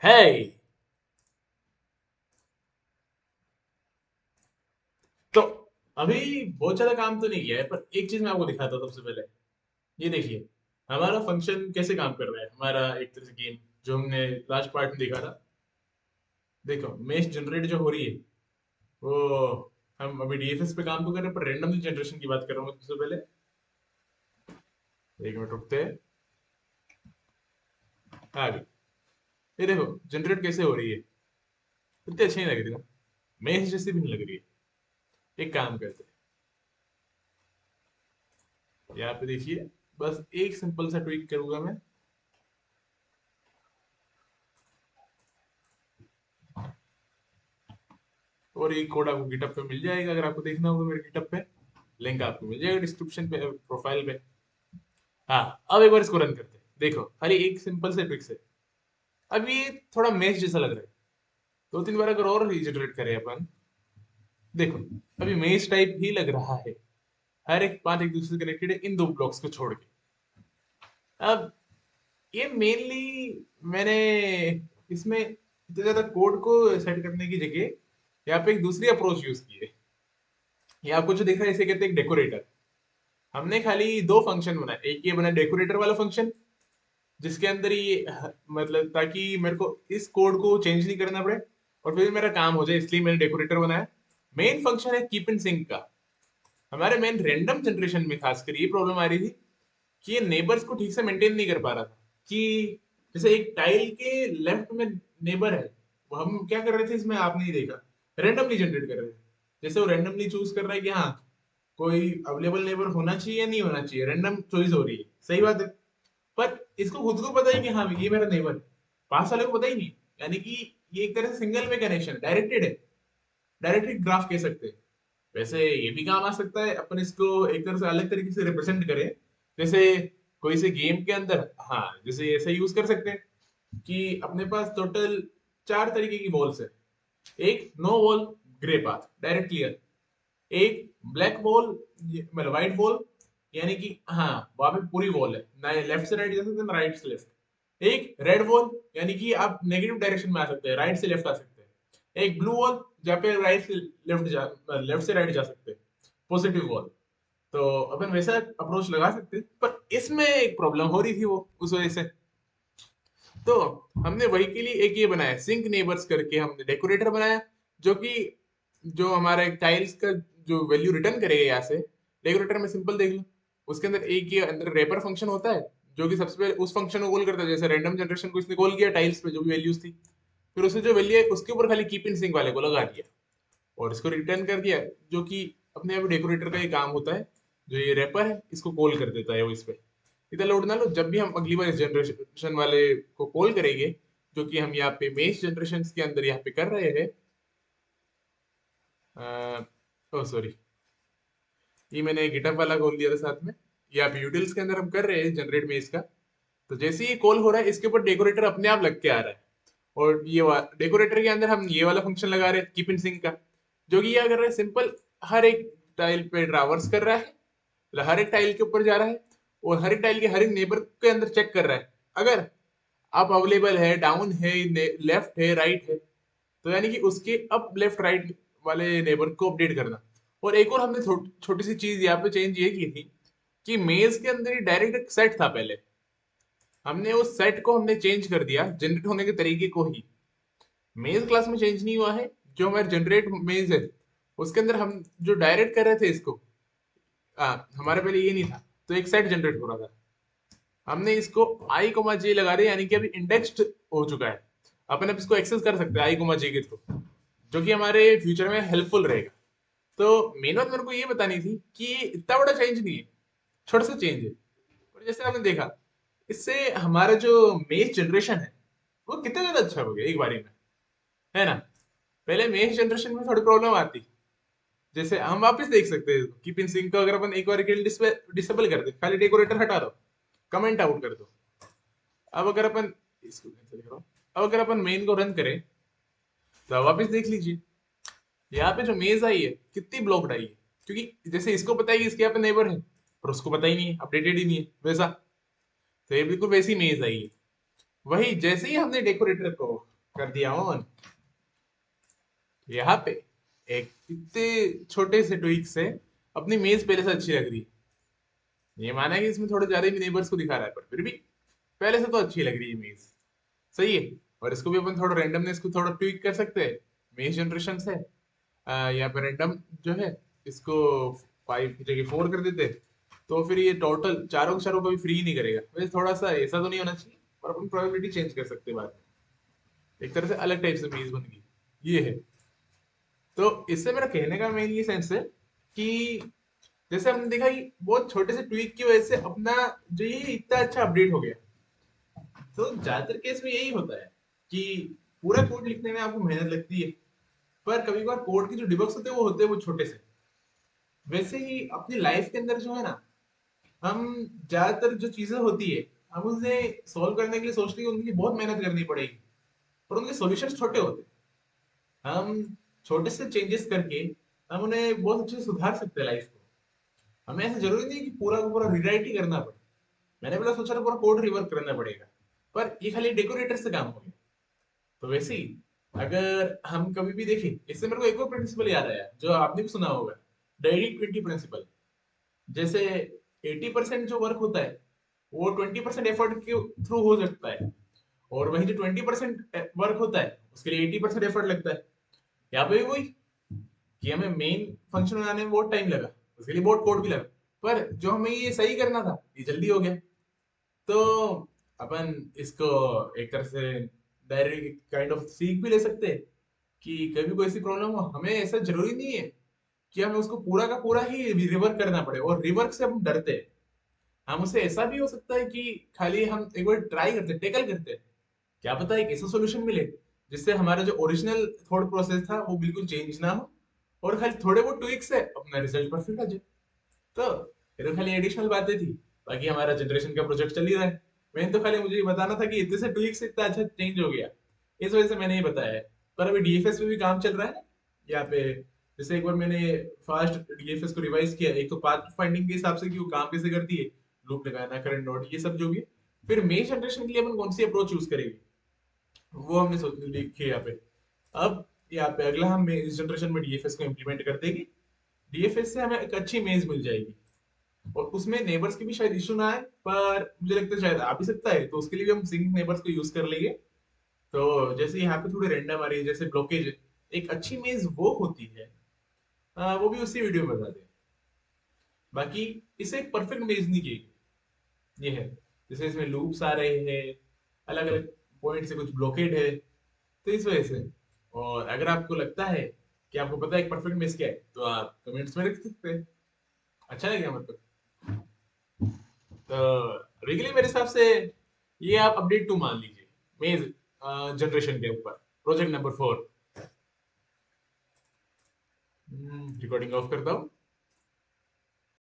है। तो अभी बहुत ज्यादा काम तो नहीं किया है, पर एक चीज मैं आपको दिखाता हूँ सबसे पहले। ये देखिए, हमारा फंक्शन कैसे काम कर रहा है, हमारा एक तरह से गेम जो हमने लास्ट पार्ट में देखा था। देखो, मेश जनरेट जो हो रही है वो, हम अभी डीएफएस पे काम तो कर रहे हैं, पर रेंडमली जनरेशन की बात कर रहा हूँ सबसे पहले। एक मिनट रुकते हैं। आ गई। ये देखो जनरेट कैसे हो रही है, इतनी अच्छी नहीं लग रही ना, मेश जैसी भी नहीं लग रही है। एक काम करते हैं, यहाँ पे देखिए, बस एक सिंपल सा ट्विक करूंगा मैं। और ये कोड आपको गिटअप पे मिल जाएगा, अगर आपको देखना होगा मेरे गिटअप पे। लिंक आपको मिल जाएगा डिस्क्रिप्शन पे, प्रोफाइल पे। हाँ, अब एक बार इसको रन करते हैं। देखो, खाली एक सिंपल से ट्रिक से अब ये थोड़ा मैच जैसा लग रहा है। दो तीन बार अगर और रीजनरेट करें अपन, देखो, अभी मैच टाइप ही लग रहा है। हर एक पाथ एक दूसरे से कनेक्टेड है इन दो ब्लॉक्स को छोड़ के। अब ये मेनली मैंने इसमें इतना ज्यादा कोड को सेट करने की जगह यहाँ पे एक दूसरी अप्रोच यूज की है। ये आपको जो दिख रहा है इसे कहते हैं डेकोरेटर। हमने खाली दो फंक्शन बनाए, एक ये बना डेकोरेटर वाला फंक्शन, जिसके अंदर ये मतलब ताकि मेरे को इस कोड को चेंज नहीं करना पड़े और फिर मेरा काम हो जाए, इसलिए मैंने डेकोरेटर बनाया। मेन फंक्शन है कीप इन सिंक का। हमारे मेन रैंडम जनरेशन में खासकर ये प्रॉब्लम आ रही थी कि ये नेबर्स को ठीक से मेंटेन नहीं कर पा रहा था। कि जैसे एक टाइल के लेफ्ट में नेबर है, वो हम क्या कर रहे थे इसमें आपने ही देखा, रैंडमली जनरेट कर रहे थे। जैसे वो रैंडमली चूज कर रहा है कि हाँ, कोई अवेलेबल नेबर होना चाहिए या नहीं होना चाहिए, रैंडम चॉइस हो रही है, सही बात है। पर इसको खुद को पता है कि हाँ ये मेरा नेबर है, पास वाले को पता ही नहीं। यानी कि ये एक तरह से सिंगल में कनेक्शन डायरेक्टेड है, डायरेक्टेड ग्राफ कह सकते हैं। वैसे ये भी काम आ सकता है, अपन इसको एक तरह से अलग तरीके से रिप्रेजेंट करें। जैसे कोई से गेम के अंदर, हाँ, जैसे ऐसे यूज कर सकते हैं कि अपने पास टोटल चार तरीके की बॉल्स है। एक no ball, grey path direct clear. एक ब्लैक बॉल, मतलब व्हाइट बॉल, यानी कि हाँ वहां पे पूरी बॉल है, ना लेफ्ट से राइट जा सकते हैं ना राइट से लेफ्ट। एक रेड बॉल, यानी कि आप नेगेटिव डायरेक्शन में आ सकते हैं, राइट से लेफ्ट आ सकते हैं। एक ब्लू बॉल, जहाँ पे राइट से लेफ्ट जा, लेफ्ट से राइट जा सकते हैं, पॉजिटिव बॉल। तो अपन वैसा अप्रोच लगा सकते हैं, पर इसमें एक प्रॉब्लम हो रही थी वो उस वजह से। तो हमने वही के लिए एक ये बनाया सिंक नेबर्स करके, हमने डेकोरेटर बनाया, जो कि जो हमारे टाइल्स का जो वैल्यू रिटर्न करेगा यहाँ से। डेकोरेटर में सिंपल देख लो, उसके अंदर एक ये अंदर रेपर फंक्शन होता है, जो कि सबसे पहले उस फंक्शन को कॉल करता है। जैसे रैंडम जनरेशन को इसने कॉल किया टाइल्स पे जो भी वैल्यूज थी, फिर उसने जो वैल्यू है उसके ऊपर खाली कीप इन सिंक वाले को लगा दिया और इसको रिटर्न कर दिया। जो कि अपने आप डेकोरेटर का ये काम होता है, जो ये रैपर है इसको कॉल कर देता है वो इस पे। इधर लोड ना लो, जब भी हम अगली बार इस जनरेशन वाले को कॉल करेंगे, जो कि हम यहाँ पे मेश जनरेशन के अंदर यहाँ पे कर रहे हैं। ओ सॉरी, ये मैंने गिटहब वाला कॉल दिया था साथ में। ये आप यूटिल्स के अंदर हम कर रहे हैं जनरेट मेश का। तो जैसे ही कॉल हो रहा है इसके ऊपर डेकोरेटर अपने आप लग के आ रहा है। और ये डेकोरेटर के अंदर हम ये वाला फंक्शन लगा रहे हैं कीप इन सिंक का, जो कि क्या कर रहा है, सिंपल हर एक टाइल पे ट्रावर्स कर रहा है, मतलब हर एक टाइल के ऊपर जा रहा है और हर एक टाइल के हर एक नेबर के अंदर चेक कर रहा है। अगर अप अवेलेबल है, डाउन है, लेफ्ट है, राइट है, तो यानी कि उसके अप लेफ्ट राइट वाले नेबर को अपडेट करना। और एक और हमने छोटी सी चीज यहाँ पे चेंज ये की थी कि मेज के अंदर ही डायरेक्ट एक सेट था पहले, हमने उस सेट को हमने चेंज कर दिया जनरेट होने के तरीके को ही। मेज क्लास में चेंज नहीं हुआ है, जो हमारे जनरेट मेज है उसके अंदर हम जो डायरेक्ट कर रहे थे इसको, हमारे पहले ये नहीं था, तो एक सेट जनरेट हो रहा था। हमने इसको आई कोमा जे लगा दिया, यानी कि अभी इंडेक्स्ड हो चुका है। अपन अब इसको एक्सेस कर सकते हैं आई कोमा जे के थ्रू, जो कि हमारे फ्यूचर में हेल्पफुल रहेगा। तो मेन बात मेरे को ये बतानी थी कि ये इतना बड़ा चेंज नहीं है, छोटा सा चेंज है। और जैसे आपने देखा, इससे हमारा जो मेज जनरेशन है वो कितना ज्यादा अच्छा हो गया एक बारी में, है ना। पहले मेज जनरेशन में थोड़ी प्रॉब्लम आती। जैसे हम वापस देख सकते हैं कीप इन सिंक को, अगर अपन एक बार के लिए डिसेबल कर दे, खाली डेकोरेटर हटा दो, कमेंट आउट कर दो। अब अगर अपन इसको कैंसिल करो, अब अगर अपन मेन को रन करें, तो वापस देख लीजिए यहाँ पे जो मेज आई है कितनी ब्लॉक्ड आई है। क्योंकि जैसे इसको पता है कि इसके यहाँ पे नेबर है, पर उसको पता ही नहीं है, अपडेटेड ही नहीं है वैसा। तो ये बिल्कुल वैसी मेज आई है। वही जैसे ही हमने डेकोरेटर को कर दिया ऑन, यहाँ पे एक इतने छोटे से ट्विक से अपनी मेज पहले से अच्छी लग रही है। ये माना है कि इसमें थोड़े ज्यादा भी नेबर्स को दिखा रहा है, पर फिर भी पहले से तो अच्छी लग रही है मेज। सही है। और इसको भी अपन थोड़ा रैंडमनेस को थोड़ा ट्विक कर सकते हैं मेज जनरेशन से। यहाँ पे रैंडम जो है इसको 5 की जगह 4 कर देते, तो फिर ये टोटल चारों के चारों को भी फ्री नहीं करेगा। वैसे थोड़ा सा ऐसा तो नहीं होना चाहिए, पर अपन प्रोबेबिलिटी चेंज कर सकते हैं बाद में। एक तरह से अलग टाइप से मेज बन गई, ये है। तो इससे मेरा कहने का मेन ये सेंस है कि जैसे हमने देखा कि बहुत छोटे से ट्वीक की वजह से अपना जो ये इतना अच्छा अपडेट हो गया। तो ज्यादातर केस में यही होता है कि पूरा कोड लिखने में आपको मेहनत लगती है, पर कभी कभार कोड के जो डिबग्स होते हैं वो छोटे से। वैसे ही अपनी लाइफ के अंदर जो है ना, हम ज्यादातर जो चीजें होती है हम उसे सॉल्व करने के लिए सोचते हैं कि उनकी बहुत मेहनत करनी पड़ेगी, पर उनके सॉल्यूशंस छोटे होते हैं। हम छोटे से चेंजेस करके हम उन्हें बहुत अच्छे से सुधार सकते हैं लाइफ को। हमें ऐसा जरूरी नहीं कि पूरा का पूरा रिराइट ही करना पड़े। मैंने पहले सोचा था पूरा कोड रिवर्क करना पड़ेगा, पर ये खाली डेकोरेटर से काम हो गया। तो वैसे ही अगर हम कभी भी देखें, इससे मेरे को एक और प्रिंसिपल याद आया जो आपने भी सुना होगा, डेली 20 प्रिंसिपल। जैसे 80% जो वर्क होता है वो 20% एफर्ट के थ्रू हो सकता है, और वही जो 20% वर्क होता है उसके लिए 80% एफर्ट लगता है। यहाँ पे भी वही कि हमें मेन फंक्शन बनाने में बहुत टाइम लगा, उसके लिए बहुत कोड भी लगा, पर जो हमें ये सही करना था ये जल्दी हो गया। तो अपन इसको एक तरह से डायरेक्ट काइंड ऑफ सीख भी ले सकते हैं कि कभी कोई ऐसी प्रॉब्लम हो, हमें ऐसा जरूरी नहीं है कि हमें उसको पूरा का पूरा ही रिवर्क करना पड़े, और रिवर्क से हम डरते हैं। हम उसे ऐसा भी हो सकता है कि खाली हम एक बार ट्राई करते, टेकल करते, क्या पता एक ऐसा सॉल्यूशन मिले जिससे हमारा जो ओरिजिनल थॉट प्रोसेस था वो बिल्कुल चेंज ना हो, और खाली थोड़े बहुत ट्विक से अपना रिजल्ट परफेक्ट आ जाए। तो ये तो खाली एडिशनल बातें थी, बाकी हमारा जनरेशन का प्रोजेक्ट चल ही रहा है। मैंने तो खाली मुझे ये बताना था कि इतने से ट्विक से इतना अच्छा चेंज हो गया, इस वजह से मैंने ये बताया है। पर अभी डीएफएस पे भी काम चल रहा है यहाँ पे। जैसे एक बार मैंने फास्ट डीएफएस को रिवाइज किया, एक तो पाथ फाइंडिंग के हिसाब से कि वो काम कैसे करती है, लूप लगाना, करंट नोड, ये सब जो भी है। फिर मेश जनरेशन के लिए अपन कौन सी अप्रोच यूज करेंगे वो हमने सोच लिखी है यहाँ पे। अब यहाँ पे अगला हम इस जनरेशन में डीएफएस को इम्प्लीमेंट कर देंगे। डीएफएस से हमें एक अच्छी मेज मिल जाएगी, और उसमें नेबर्स की भी शायद इशू ना आए, पर मुझे लगता है शायद आ भी सकता है, तो उसके लिए भी हम सिंक नेबर्स को यूज कर लेंगे। तो जैसे यहाँ पे थोड़ी रैंडम आ रही है जैसे ब्लॉकेज, एक अच्छी मेज वो होती है, वो भी उसी वीडियो में बता दें। बाकी इसे एक परफेक्ट मेज नहीं की, ये है। जैसे इसमें लूप्स आ रहे हैं, अलग अलग पॉइंट से कुछ ब्लॉकेड है, तो इस वजह से। और अगर आपको लगता है कि आपको पता है एक परफेक्ट मेज क्या है, तो आप कमेंट्स में लिख सकते हैं। अच्छा लगे मतलब। तो अभी के लिए मेरे हिसाब से ये आप अपडेट 2 मान लीजिए मेज जनरेशन के ऊपर, प्रोजेक्ट नंबर 4। रिकॉर्डिंग ऑफ करता हूँ।